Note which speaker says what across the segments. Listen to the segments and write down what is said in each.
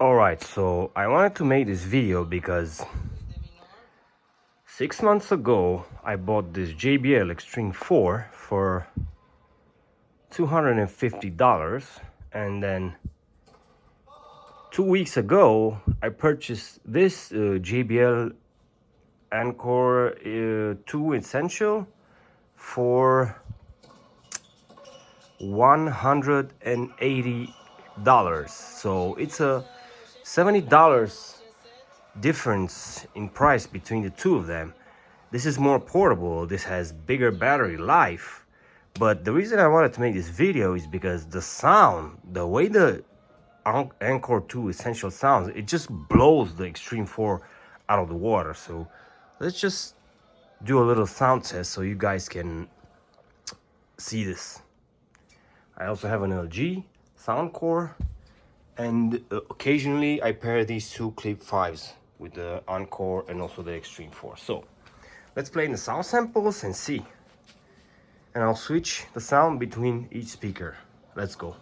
Speaker 1: Alright, so I wanted to make this video because 6 months ago I bought this JBL Extreme 4 for $250, and then 2 weeks ago I purchased this JBL Encore 2 Essential for $180. So it's a $70 difference in price between the two of them. This is more portable, this has bigger battery life, but the reason I wanted to make this video is because the sound, the way the Encore 2 Essential sounds, it just blows the Extreme 4 out of the water. So let's just do a little sound test so you guys can see this. I also have an LG Soundcore, and occasionally I pair these two Clip 5s with the Encore and also the Extreme 4. So let's play in the sound samples and see. And I'll switch the sound between each speaker. Let's go.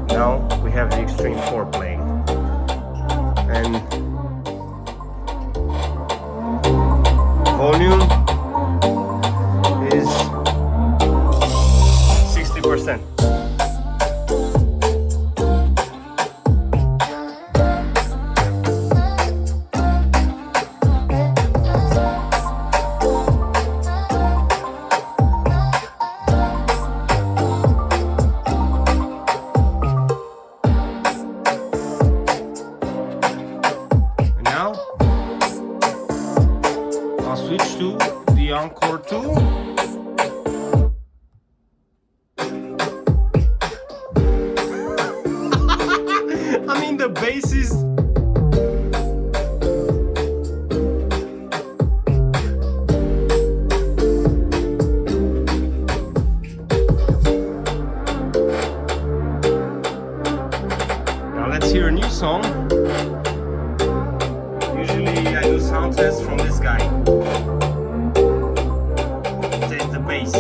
Speaker 1: Now we have the Extreme 4 playing. And volume is 60%. And now I'll switch to the Encore 2. I mean, the bass is... Now let's hear a new song. Usually I do sound tests from this guy. Test the bass.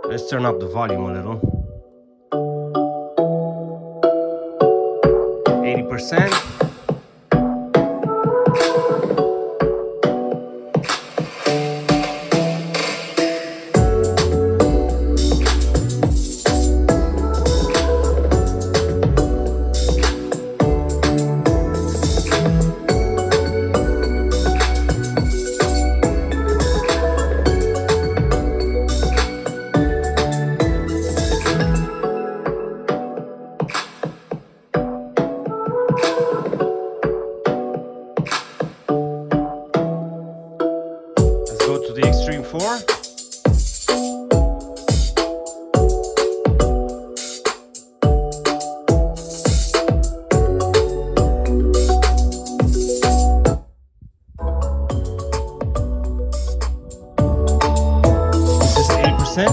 Speaker 1: Let's turn up the volume a little. 80%. Go to the Extreme 4. This is 80%.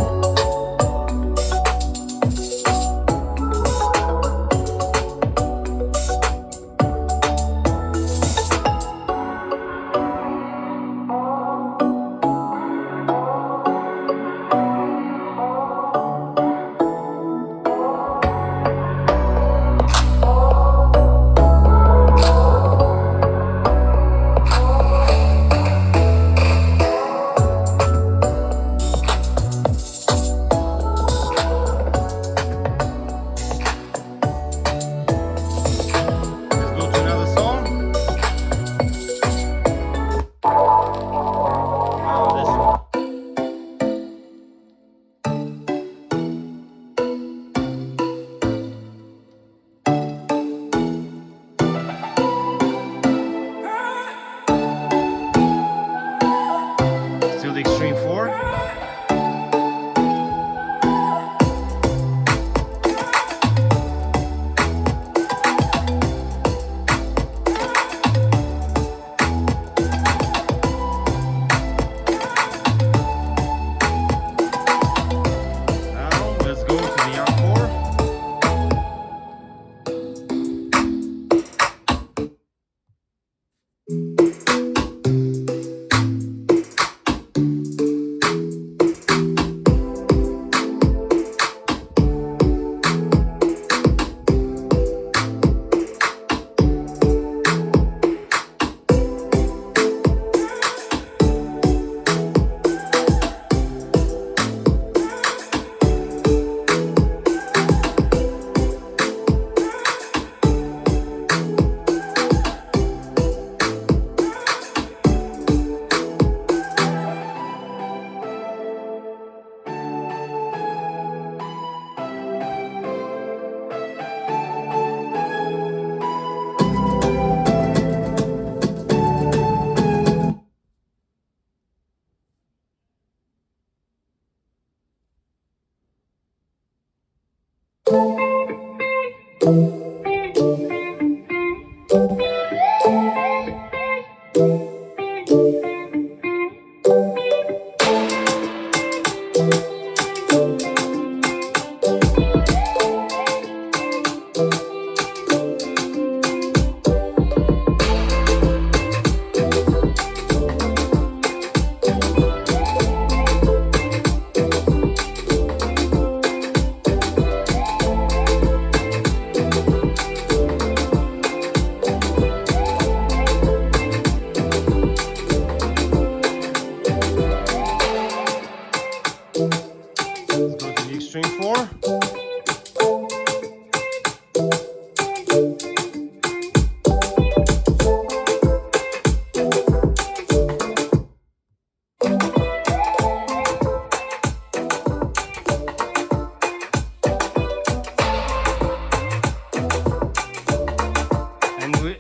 Speaker 1: Still the Extreme 4. Now let's go to the Encore. Extreme 4.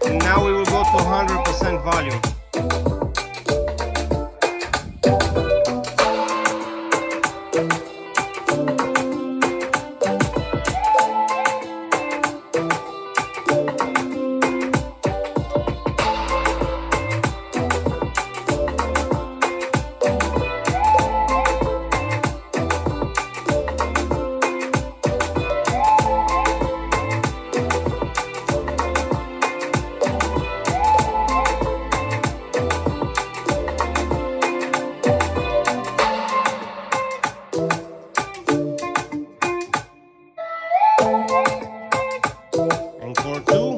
Speaker 1: And now we will go to 100% volume. Encore 2.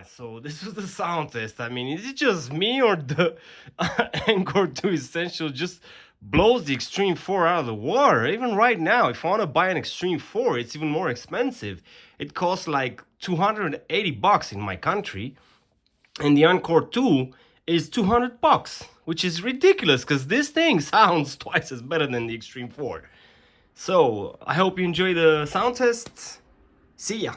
Speaker 1: So this was the sound test. I mean, is it just me or the Encore 2 Essential just blows the Extreme 4 out of the water? Even right now, if I want to buy an Extreme 4, it's even more expensive. It costs like 280 bucks in my country. And the Encore 2 is 200 bucks, which is ridiculous because this thing sounds twice as better than the Extreme 4. So I hope you enjoy the sound test. See ya.